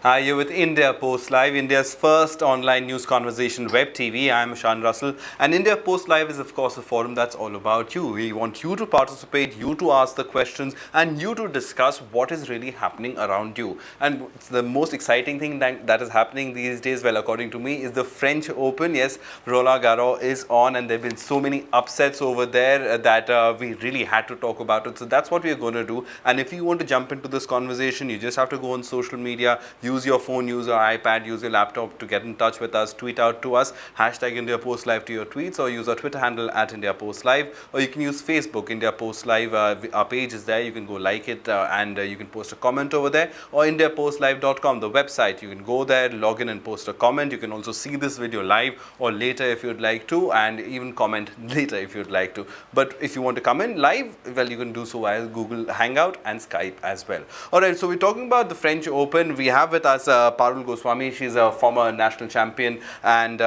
Hi, you're with India Post Live, India's first online news conversation web TV. I'm Shan Russell, and India Post Live is, of course, a forum that's all about you. We want you to participate, you to ask the questions, and you to discuss what is really happening around you. And the most exciting thing that is happening these days, well, according to me, is the French Open. Yes, Roland Garros is on, and there have been so many upsets over there that we really had to talk about it. So that's what we're going to do. And if you want to jump into this conversation, you just have to go on social media. Use your phone, use your iPad, use your laptop to get in touch with us. Tweet out to us, hashtag India Post Live to your tweets, or use our Twitter handle at India Post Live, or you can use Facebook, India Post Live. Our page is there. You can go like it and you can post a comment over there, or IndiaPostLive.com, the website. You can go there, log in and post a comment. You can also see this video live or later if you'd like to, and even comment later if you'd like to. But if you want to come in live, well, you can do so via Google Hangout and Skype as well. Alright, so we're talking about the French Open. We have with us Parul Goswami. She's a former national champion, and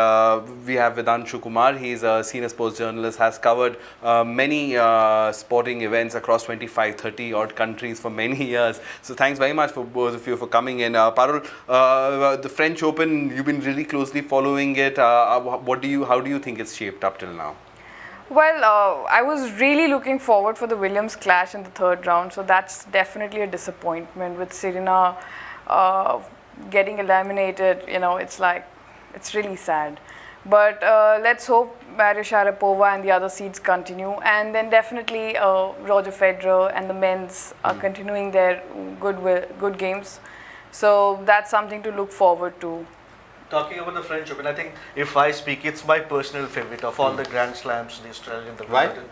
we have Vedanshu Kumar. He's a senior sports journalist, has covered many sporting events across 25, 30 odd countries for many years. So thanks very much for both of you for coming in. Parul, the French Open, you've been really closely following it. How do you think it's shaped up till now? Well, I was really looking forward for the Williams clash in the third round, so that's definitely a disappointment with Serena getting eliminated. You know, it's really sad. But let's hope Maria Sharapova and the other seeds continue, and then definitely Roger Federer and the men's are continuing their good games. So that's something to look forward to. Talking about the French Open, I think if I speak, it's my personal favorite of all the Grand Slams, the Australian, the Why? Wimbledon.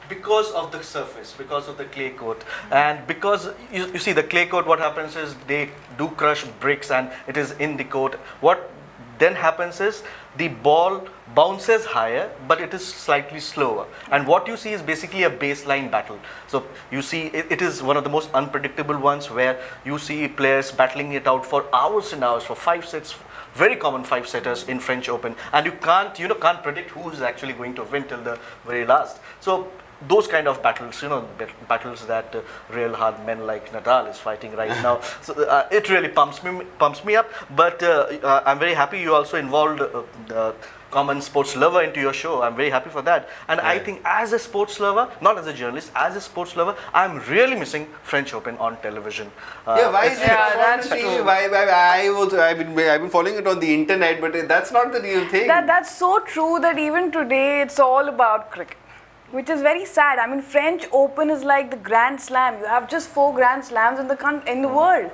Because of the surface, because of the clay court, and because you see the clay court, what happens is they do crush bricks and it is in the court. What then happens is the ball bounces higher, but it is slightly slower. And what you see is basically a baseline battle. So you see it is one of the most unpredictable ones where you see players battling it out for hours and hours, for 5 sets. Very common 5-setters in French Open, and you can't predict who is actually going to win till the very last. So those kind of battles, battles that real hard men like Nadal is fighting right now. So it really pumps me up. But I'm very happy you also involved the common sports lover into your show. I'm very happy for that. And I think as a sports lover, not as a journalist, as a sports lover, I'm really missing French Open on television. Why is it? that's true. I've been following it on the internet, but that's not the real thing. That's so true that even today it's all about cricket, which is very sad. I mean, French Open is like the Grand Slam. You have just 4 Grand Slams in the world.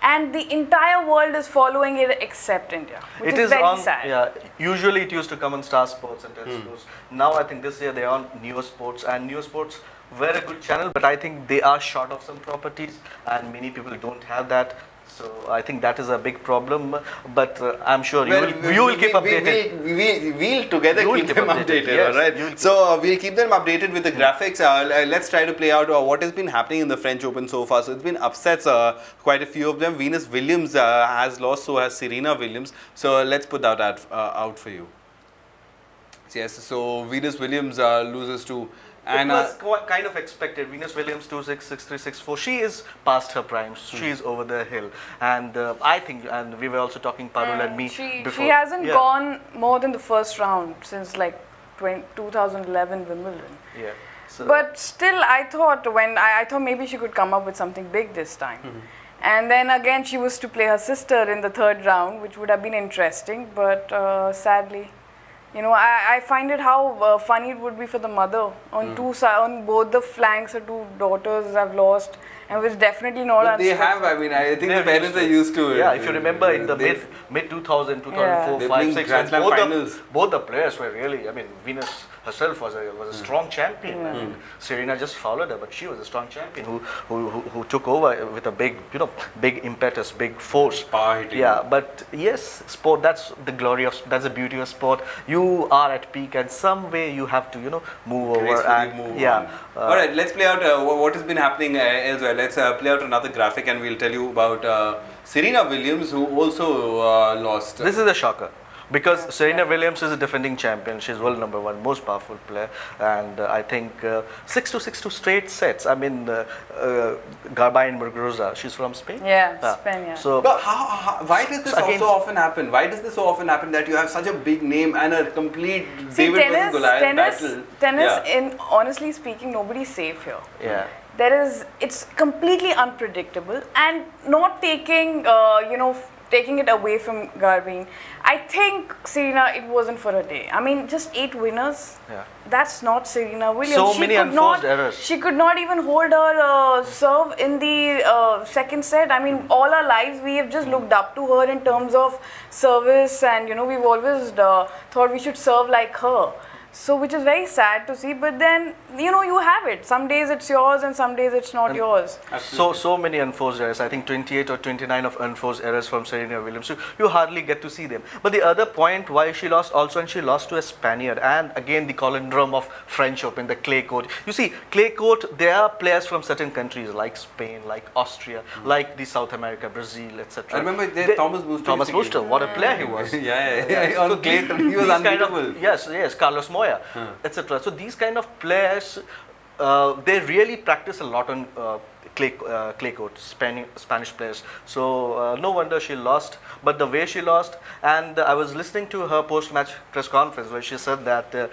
And the entire world is following it except India, which is very sad. Yeah, usually it used to come on Star Sports and Telescopes. Now I think this year they are on Neo Sports, and Neo Sports were a good channel, but I think they are short of some properties, and many people don't have that. So I think that is a big problem, but I'm sure you will keep updated. We'll together keep them updated, yes, all right? So we'll keep them updated with the graphics. Let's try to play out what has been happening in the French Open so far. So it's been upsets, quite a few of them. Venus Williams has lost, so has Serena Williams. So let's put that out for you. Yes, so Venus Williams loses to It was kind of expected. Venus Williams 2-6, 6-3, 6-4. She is past her prime. She is over the hill. And I think, and we were also talking, Parul and me, before. She hasn't gone more than the first round since like 2011 Wimbledon. Yeah. So But still, I thought maybe she could come up with something big this time. And then again, she was to play her sister in the third round, which would have been interesting. But sadly, I find it how funny it would be for the mother. On both the flanks, her 2 daughters have lost, and was definitely not. But they have. I mean, I think the parents are used to it. Yeah, if you remember in the mid 2000, 2004, They're 5, playing 6, Grand Slam finals. both the players were really. I mean, Venus herself was a strong champion, and Serena just followed her, but she was a strong champion who took over with a big impetus, big force. Power hitting. Yeah, but yes, sport. That's the beauty of sport. You are at peak, and some way you have to move over and move yeah. on. All right, let's play out what has been happening elsewhere. Let's play out another graphic, and we'll tell you about Serena Williams, who also lost. This is a shocker. Because Yeah, Serena definitely. Williams is a defending champion. She's world number one, most powerful player, and I think 6-2 straight sets. I mean, Garbiñe Muguruza, she's from Spain. Yeah, Spain, yeah. So But why does this So again- so often happen? Why does this so often happen that you have such a big name and a complete See, David versus Goliath battle? tennis. Yeah. In honestly speaking, nobody's safe here. yeah. It's completely unpredictable, and not taking taking it away from Garbiñe, I think Serena, it wasn't for a day. I mean, just 8 winners. Yeah. That's not Serena Williams. So She many could unforced not, errors. She could not even hold her serve in the second set. I mean, all our lives we have just looked up to her in terms of service, and we've always thought we should serve like her. So, which is very sad to see. But then, you have it. Some days it's yours, and some days it's not yours. So many unforced errors. I think 28 or 29 of unforced errors from Serena Williams. So you hardly get to see them. But the other point why she lost also, and she lost to a Spaniard. And again, the conundrum of French Open, the clay court. You see, clay court, there are players from certain countries like Spain, like Austria, like the South America, Brazil, etc. I remember Thomas Booster. Thomas used to Booster, what a player he was. yeah. On clay, he was These kind of- unbeatable. yes, Carlos Moya, etc. So these kind of players, they really practice a lot on clay court, Spanish players. So no wonder she lost. But the way she lost, and I was listening to her post-match press conference where she said that.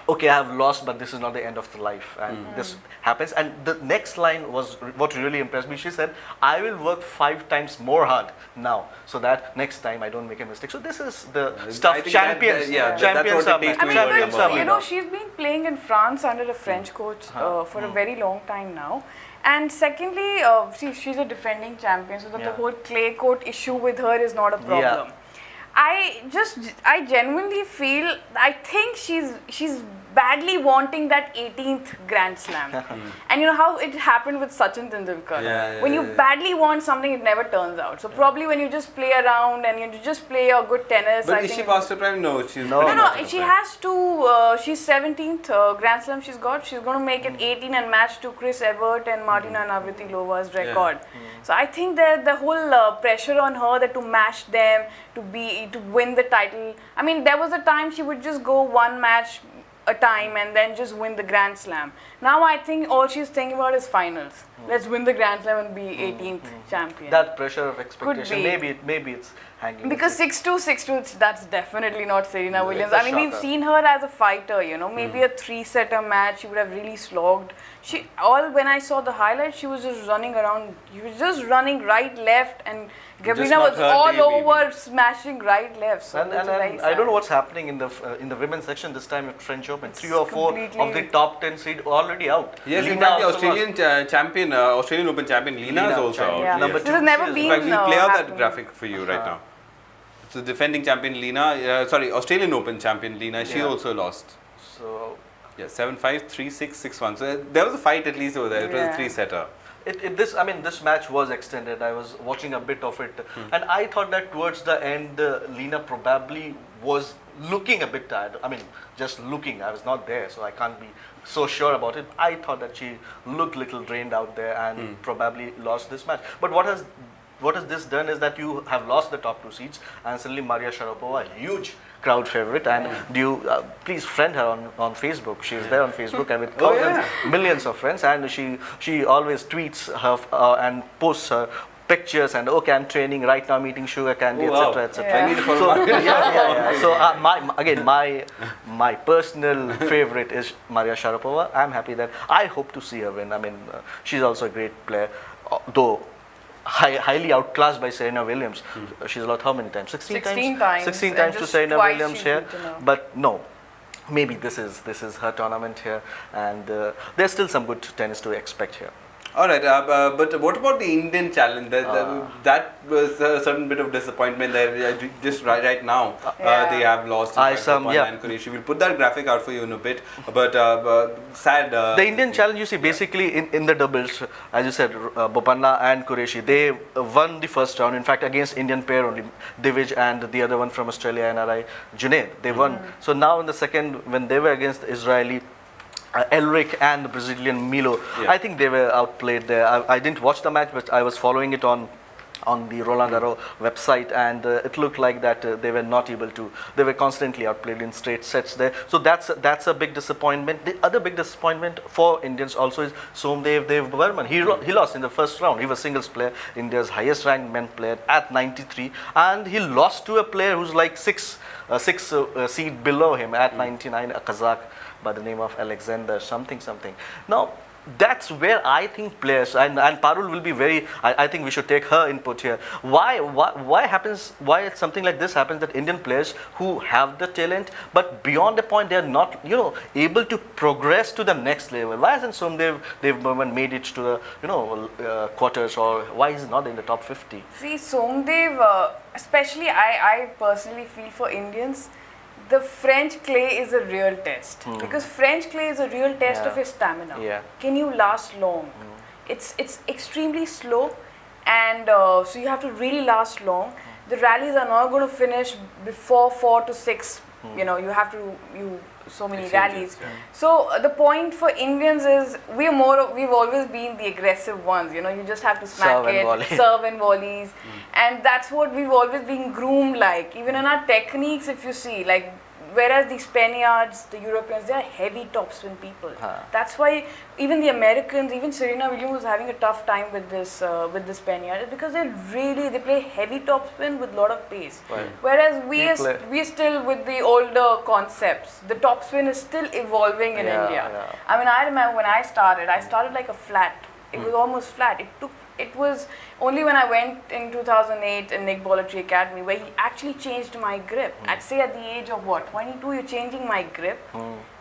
Okay, I have lost, but this is not the end of the life, and this happens. And the next line was what really impressed me. She said, "I will work 5 times more hard now, so that next time I don't make a mistake." So this is the I stuff think champions. that's Champions what it are takes made. to I be mean, world but, number one. she's been playing in France under a French coach for a very long time now. And secondly, she's a defending champion, so that the Yeah. whole clay court issue with her is not a problem. I genuinely feel, I think she's badly wanting that 18th Grand Slam. And you know how it happened with Sachin Tendulkar. Yeah, when you yeah. badly want something, it never turns out. So probably when you just play around and you just play a good tennis, But I is think she past her prime? No, she's No. pretty no, much at her she prime. has to. She's 17th Grand Slam she's got. She's going to make it 18 and match to Chris Evert and Martina Navratilovan's record. So I think that the whole pressure on her that to match them, to win the title. I mean, there was a time she would just go one match a time and then just win the Grand Slam. Now I think all she's thinking about is finals. Let's win the Grand Slam and be 18th champion. That pressure of expectation, be. maybe it's hanging. Because 6-2, 6-2, that's definitely not Serena No, Williams. it's a I mean, we've shocker. seen her as a fighter, maybe a 3-setter match, she would have really slogged. When I saw the highlights, she was just running around. She was just running right, left, and Gabrina not was her all day, over smashing right, left. So And, it's and, very and I don't sad. know what's happening in the women's section this time at French Open. 3 or 4 of the completely- top 10 seed already out. Yes, in Lina fact, the also Australian champion, Australian Open champion, Lina is Lina, also champion. out. Yeah. Number This two, has never she is- been. In fact, we'll play out that happening. graphic for you right now. So, defending champion Lina, Australian Open champion Lina, she Yeah. also lost. So Yeah, 7-5, 3-6, 6-1. So there was a fight at least over there. It was a Yeah. 3-setter. this match was extended. I was watching a bit of it, and I thought that towards the end, Lina probably was looking a bit tired. I mean, just looking. I was not there, so I can't be so sure about it. I thought that she looked little drained out there and probably lost this match. But what has this done is that you have lost the top 2 seeds, and suddenly Maria Sharapova, huge crowd favorite, and do you please friend her on Facebook. She is there on Facebook and with Oh, thousands, millions of friends, and she always tweets her and posts her pictures and okay, I'm training right now, meeting sugar candy, Oh, wow. etc. etc. Yeah. I need to follow So, Maria. yeah. So my personal favorite is Maria Sharapova. I'm happy that I hope to see her win. I mean, she's also a great player, though highly outclassed by Serena Williams. She's lost how many times? 16 16 times. 16 And times to just Serena twice Williams she's here. beaten her. But no, maybe this is her tournament here, and there's still some good tennis to expect here. All right, but what about the Indian challenge? That was a certain bit of disappointment there. Just right now, Yeah. they have lost. And Qureshi. We'll put that graphic out for you in a bit. But sad. The Indian challenge, you see, basically in the doubles, as you said, Bopanna and Qureshi, they won the first round. In fact, against Indian pair only, Divij and the other one from Australia, NRI, Junaid, they won. So now in the second, when they were against the Israeli, Elric and the Brazilian Milo, Yeah. I think they were outplayed there. I didn't watch the match, but I was following it on on the Roland Garros website, and it looked like that they were not able to. They were constantly outplayed in straight sets there. So that's a big disappointment. The other big disappointment for Indians also is Somdev Burman. He lost in the first round. He was singles player, India's highest ranked men player at 93, and he lost to a player who's like six seed below him at 99, a Kazakh by the name of Alexander something. Now, that's where I think players, and Parul will be very, I think we should take her input here. Why something like this happens, that Indian players who have the talent, but beyond the point they are not, able to progress to the next level? Why hasn't Somdev Burman made it to the, quarters, or why is he not in the top 50? See, Somdev, especially I personally feel for Indians, the French clay is a real test, because French clay is a real test of your stamina. Yeah. Can you last long? It's extremely slow, and so you have to really last long. The rallies are not going to finish before 4 to 6. You have to so many rallies. Yeah. So the point for Indians is we've always been the aggressive ones. You just have to smack serve and volleys, and that's what we've always been groomed like. Even in our techniques, if you see, like, whereas the Spaniards, the Europeans, they are heavy topspin people. That's why even the Americans, even Serena Williams was having a tough time with the Spaniards, because they play heavy topspin with a lot of pace. Right. Whereas we're still with the older concepts. The topspin is still evolving in India. Yeah. I mean, I remember when I started like a flat. It was almost flat. It was only when I went in 2008 in Nick Bolletry Academy where he actually changed my grip. At the age of 22, you're changing my grip.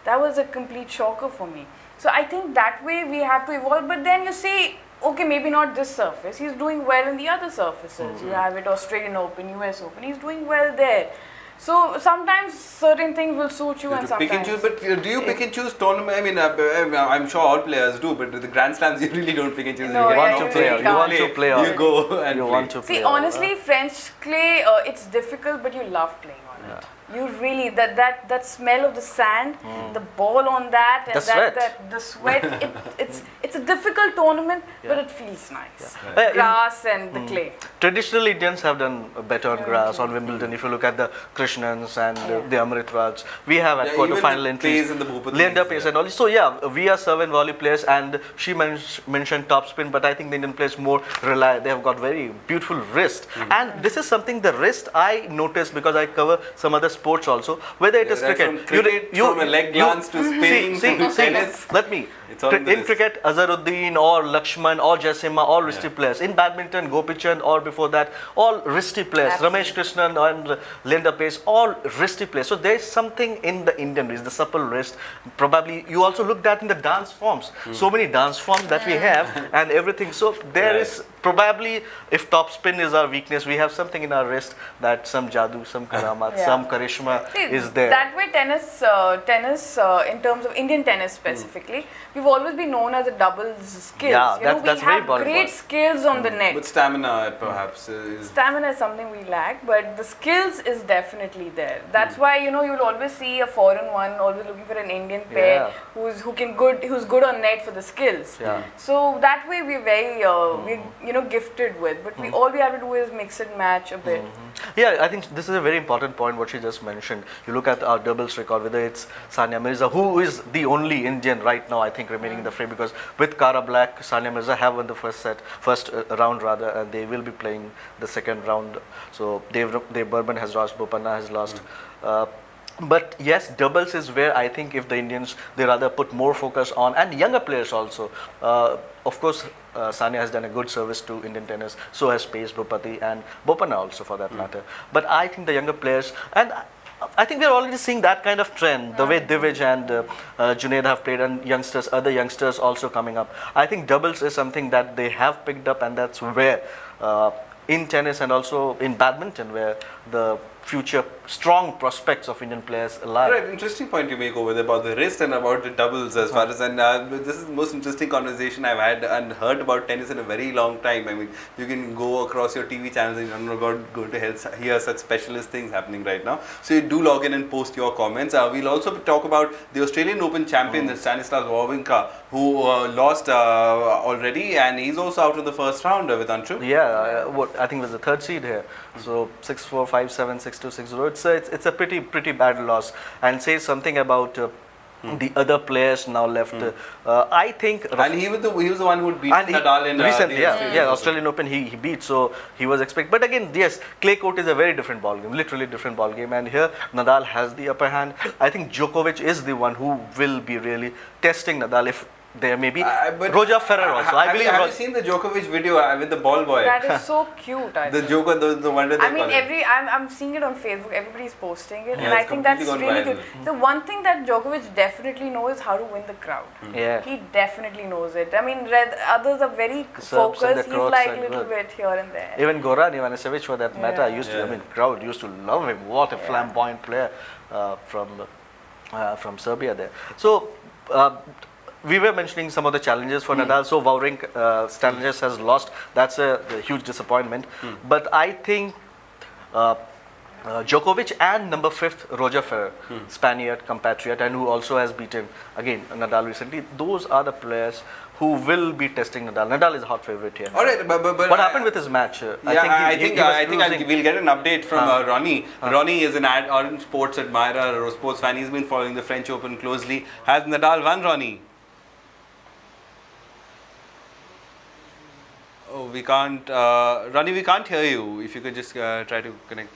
That was a complete shocker for me. So I think that way we have to evolve. But then you see, okay, maybe not this surface. He's doing well in the other surfaces. You have it Australian Open, US Open. He's doing well there. So sometimes certain things will suit you, and sometimes pick and choose. But do you pick and choose tournament? I mean, I'm sure all players do, but the Grand Slams you really don't pick and choose. No, you want you to play. really You want to can't. play. You go and you play. want to play. See, honestly, French clay, it's difficult, but you love playing on it. You really, that smell of the sand, the ball on that, and the sweat. It's a difficult tournament, but it feels nice. Grass and the clay. Traditional Indians have done better on grass, on Wimbledon. If you look at the Krishnans and the Amrit Raj, we have at quarter-final entries. Leander Pace and all. So we are serve and volley players, and she mentioned topspin, but I think the Indian players more rely. They have got very beautiful wrist, and this is something, the wrist I noticed because I cover some other sports also. Whether it is cricket, from a leg glance to spinning to tennis. Let me. In cricket, Azharuddin or Lakshman or Jaisima, all wristy players. In badminton, Gopi Chand, or before that, all wristy players. Absolutely. Ramesh Krishnan and Leander Pace, all wristy players. So there is something in the Indian wrist, the supple wrist. Probably you also look at in the dance forms. So many dance forms that we have and everything. So there is probably, if topspin is our weakness, we have something in our wrist that some jadoo, some karamat, some charisma is there. That way, tennis in terms of Indian tennis specifically, we've always been known as a doubles skills. Yeah, that's we very have important. great skills on the net. But stamina perhaps is... Stamina is something we lack, but the skills is definitely there. That's why you'll always see a foreign one always looking for an Indian pair who's good on net for the skills. So that way we're very gifted with. But all we have to do is mix and match a bit. Yeah, I think this is a very important point what she just mentioned. You look at our doubles record, whether it's Sania Mirza, who is the only Indian right now, I think, remaining in the fray, because with Cara Black, Sania Mirza have won the first round rather, and they will be playing the second round. So Dave Burman has lost, Bopanna has lost. But yes, doubles is where I think if the Indians, they rather put more focus on, and younger players also. Of course, Sania has done a good service to Indian tennis, so has Pace, Bhupati and Bopanna also for that matter. But I think the younger players, and I think we're already seeing that kind of trend, the way Divij and Junaid have played, and other youngsters also coming up. I think doubles is something that they have picked up, and that's where in tennis and also in badminton, where the future strong prospects of Indian players alive. Right, interesting point you make over there about the wrist and about the doubles as far as, and this is the most interesting conversation I've had and heard about tennis in a very long time. I mean, you can go across your TV channels and you're not going to hear such specialist things happening right now. So you do log in and post your comments. We'll also talk about the Australian Open champion, the Stanislas Wawrinka, who lost already, and he's also out in the first round with Anshu. Yeah, what I think was the third seed here. So 6-4, 5-7, 6-2, 6-0. It's a pretty bad loss, and says something about the other players now left. I think. And he was the one who beat and Nadal in recently, the Australian Open he beat, so he was expected. But again, yes, clay court is a very different ball game, literally different ball game, and here Nadal has the upper hand. I think Djokovic is the one who will be really testing Nadal if there may be Roger Federer also. I believe. Have you seen the Djokovic video with the ball boy? That is so cute. I The think. Joker, the wonder they I mean, call it. I'm seeing it on Facebook. Everybody's posting it, Yeah, and I it's think that's completely really gone good. viral. The one thing that Djokovic definitely knows is how to win the crowd. Yeah. He definitely knows it. I mean, others are very Serbs and focused. the He's Croats like are a little good. bit here and there. Even Goran Ivanisevic for that matter Yeah. used to. Yeah. I mean, crowd used to love him. What a Yeah. flamboyant player from Serbia there. So. We were mentioning some of the challenges for Nadal. So Wawrinka, Stanislas has lost. That's a huge disappointment. But I think Djokovic and number 5th Roger Federer, Spaniard compatriot, and who also has beaten again Nadal recently. Those are the players who will be testing Nadal. Nadal is a hot favorite here. All right, but What happened with his match? I think losing. we'll get an update from Ronnie. Ronnie is an Orange Sports admirer, a sports fan. He's been following the French Open closely. Has Nadal won, Ronnie? Oh, we can't, Ronnie, we can't hear you. If you could just try to connect.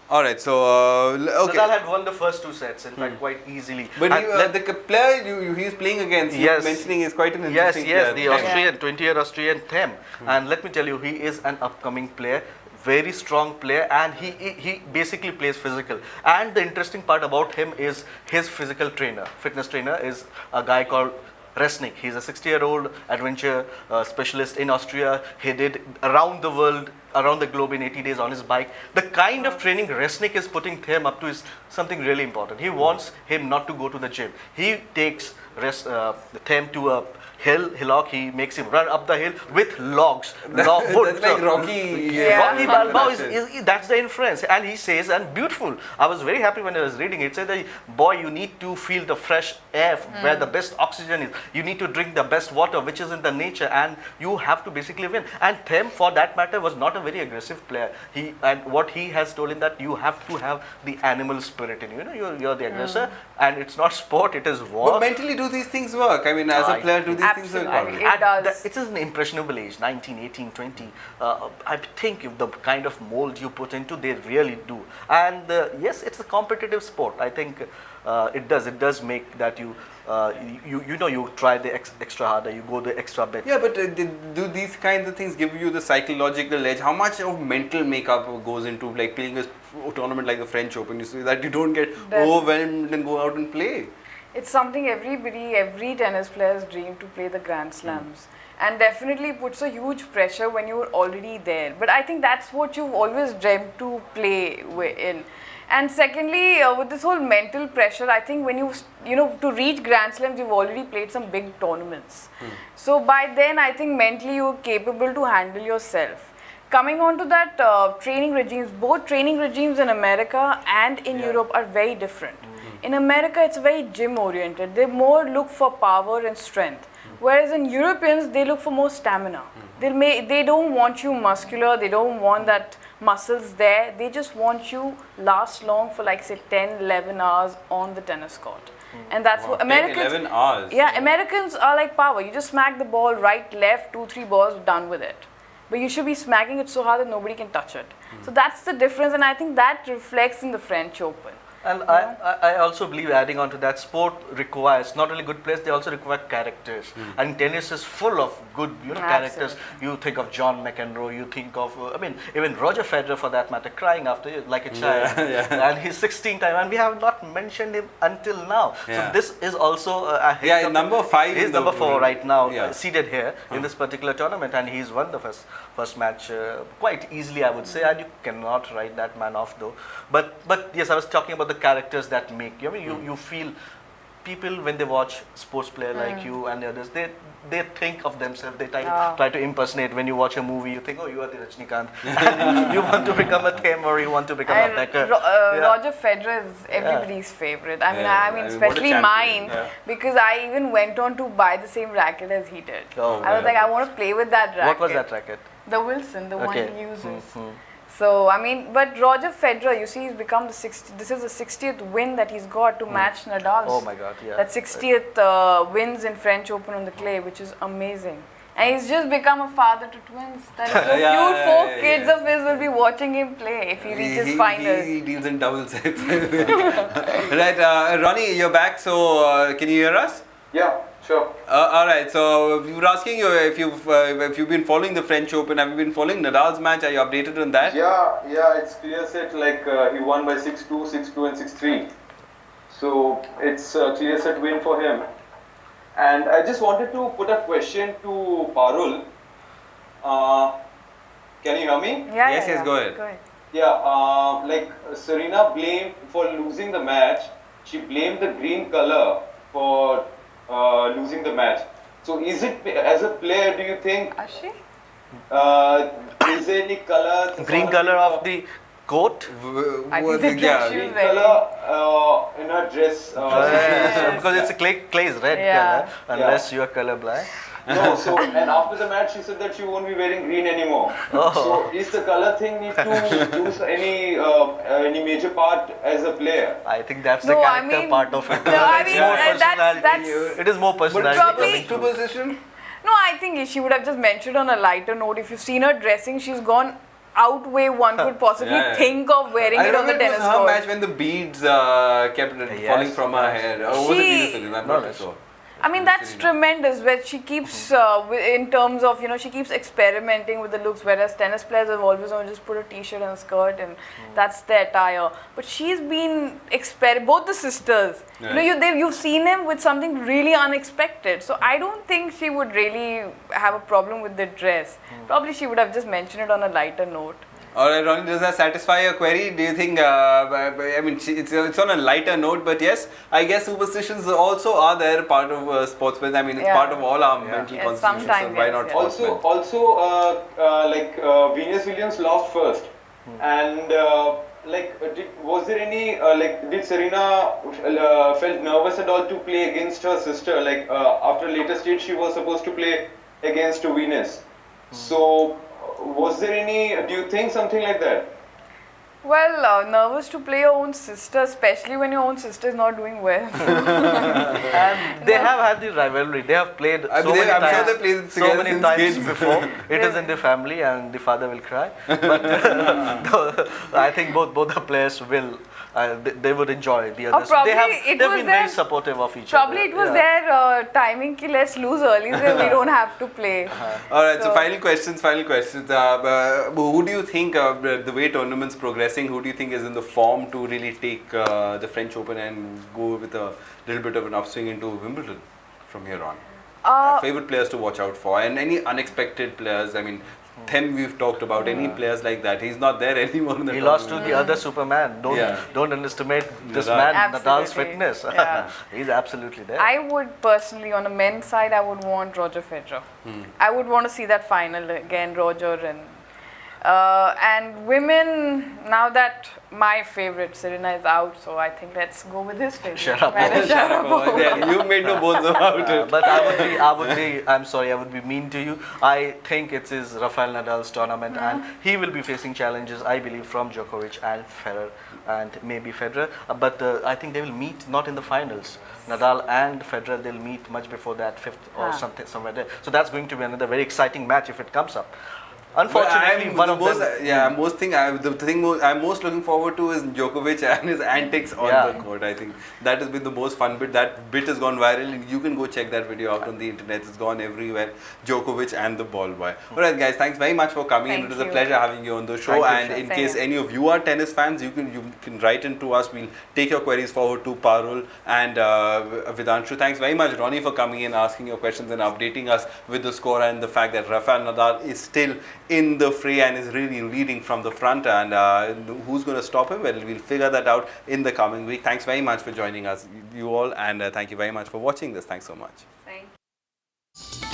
All right, so okay. Nadal had won the first 2 sets, in fact, quite easily. But And the player he's playing against, you Yes. were mentioning, is quite an yes, interesting yes, player. the Austrian, 20-year Austrian Them. And let me tell you, he is an upcoming player, very strong player, and he basically plays physical. And the interesting part about him is his physical trainer, fitness trainer, is a guy called Resnick. He's a 60-year-old adventure specialist in Austria. He did around the world, around the globe in 80 days on his bike. The kind of training Resnick is putting Them up to is something really important. He wants him not to go to the gym. He takes Them to a hillock. He makes him run up the hill with logs. Wood. That's like Rocky. Yeah. Rocky Balboa is that's the inference, and he says, and beautiful. I was very happy when I was reading it. It said that, boy, you need to feel the fresh air where the best oxygen is. You need to drink the best water, which is in the nature, and you have to basically win. And Them, for that matter, was not a very aggressive player. And what he has told him that you have to have the animal spirit in you. You know, you're the aggressor, and it's not sport; it is war. But mentally, do these things work? I mean, as a player, do these things work? Absolutely. It does. It's an impressionable age, 19, 18, 20. I think if the kind of mold you put into, they really do. And yes, it's a competitive sport. I think it does make that you try the extra harder, you go the extra bit. Yeah, but do these kinds of things give you the psychological edge? How much of mental makeup goes into like playing a tournament like the French Open? You see that you don't get overwhelmed and go out and play. It's something every tennis player's dream to play the Grand Slams. And definitely puts a huge pressure when you're already there. But I think that's what you've always dreamt to play in. And secondly, with this whole mental pressure, I think when to reach Grand Slams, you've already played some big tournaments. So by then, I think mentally you're capable to handle yourself. Coming on to that, training regimes, both training regimes in America and in Europe are very different. In America, it's very gym oriented. They more look for power and strength. Whereas in Europeans, they look for more stamina. They don't want you muscular. They don't want that muscles there. They just want you last long for like say 10, 11 hours on the tennis court. And that's what 10, Americans. 11 hours. Yeah, Americans are like power. You just smack the ball right, left, 2, 3 balls, done with it. But you should be smacking it so hard that nobody can touch it. So that's the difference, and I think that reflects in the French Open. And I also believe, adding on to that, sport requires not only good players, they also require characters. And tennis is full of good, characters. You think of John McEnroe, you think of, even Roger Federer for that matter, crying after like a child. And he's 16 time, and we have not mentioned him until now. So this is also number 5. He's number 4 right now, seated here in this particular tournament, and he's won the first match quite easily, I would say. And you cannot write that man off though. But yes, I was talking about the characters that make you. I mean, you feel people when they watch sports player like you and the others, they think of themselves. They try to impersonate. When you watch a movie, you think, oh, you are the Rajnikant. And you want to become a Them, or you want to become a Becker. Roger Federer is everybody's favorite. I mean, especially mine, because I even went on to buy the same racket as he did. I was like, I want to play with that racket. What was that racket? The Wilson, the one he uses. So, I mean, but Roger Federer, you see, he's become this is the 60th win that he's got to match Nadal's. Oh my God, yeah. That 60th wins in French Open on the clay, which is amazing. And he's just become a father to twins. That is so cute. 4 kids of his will be watching him play if he reaches finals. He deals in double sets. Right, Ronnie, you're back, so can you hear us? Yeah, sure. All right. So we were asking you if you've been following the French Open. Have you been following Nadal's match? Are you updated on that? Yeah. It's clear set. Like he won by 6-2, 6-2, and 6-3. So it's a clear set win for him. And I just wanted to put a question to Parul. Can you hear me? Yes, go ahead. Yeah. Like Serena blamed for losing the match. She blamed the green color for losing the match. So is it, as a player, do you think is there any color, green color of the coat? I think the dress she was green wearing. color in her dress? Because it's a clay is red color, unless you are colorblind. No, so and after the match she said that she won't be wearing green anymore. So is the color thing need to do any major part as a player? I think that's the character part of it. No, I mean, that's it is more personality. probably to position. No, I think she would have just mentioned on a lighter note. If you've seen her dressing, she's gone outweigh one could possibly think of wearing it on the tennis court. I remember her match when the beads kept falling from her hair. Or was it Venus? I'm not sure. I mean, that's tremendous, where she keeps, in terms of, she keeps experimenting with the looks, whereas tennis players have always just put a t-shirt and a skirt and that's their attire. But she's been, both the sisters, you've seen them with something really unexpected. So I don't think she would really have a problem with the dress. Probably she would have just mentioned it on a lighter note. Alright, Ronnie, does that satisfy your query? Do you think, I mean, it's on a lighter note, but yes, I guess superstitions also are there, part of sportsmen. I mean, it's part of all our mental constitution, so why not sportsmen? Also, Venus Williams lost first. And was there any, did Serena felt nervous at all to play against her sister? Like, after a later stage, she was supposed to play against Venus. So, was there any, do you think something like that? Well, nervous to play your own sister, especially when your own sister is not doing well. And they have had the rivalry. They have played so many times before. It is in the family, and the father will cry. But I think both the players will. They would enjoy the others. They've been very supportive of each other. Probably it was their timing ki let's lose early so we don't have to play. Alright, so final questions. Who do you think, the way tournaments progressing, who do you think is in the form to really take the French Open and go with a little bit of an upswing into Wimbledon from here on? Favorite players to watch out for, and any unexpected players, I mean, Them we've talked about, any players like that. He's not there anymore in the tournament. Lost to the other Superman. Don't underestimate this man, Nadal's fitness. He's absolutely there. I would personally, on the men's side, I would want Roger Federer. I would want to see that final again, Roger and women, now that my favorite Serena is out, so I think let's go with his favorite. Sharapova. Yeah, you made no bones about it. But I'm sorry, I would be mean to you. I think it is Rafael Nadal's tournament, and he will be facing challenges, I believe, from Djokovic and Federer, and maybe Federer. But I think they will meet not in the finals. Nadal and Federer, they'll meet much before that, 5th or something, somewhere there. So that's going to be another very exciting match if it comes up. Unfortunately, But one the of most, them. the thing I'm most looking forward to is Djokovic and his antics on Yeah. the court. I think that has been the most fun bit. That bit has gone viral. You can go check that video out on the internet. It's gone everywhere. Djokovic and the ball boy. Alright guys, thanks very much for coming in. Thank It was a you. pleasure having you on the show. Thank you, And Shah. in Same case here. any of you are tennis fans, you can write into us. We'll take your queries forward to Parul and Vidanshu. Thanks very much, Ronnie, for coming in, asking your questions and updating us with the score and the fact that Rafael Nadal is still in the fray and is really leading from the front. And who's going to stop him? Well, we'll figure that out in the coming week. Thanks very much for joining us, you all, and thank you very much for watching this. Thanks so much. Thank you.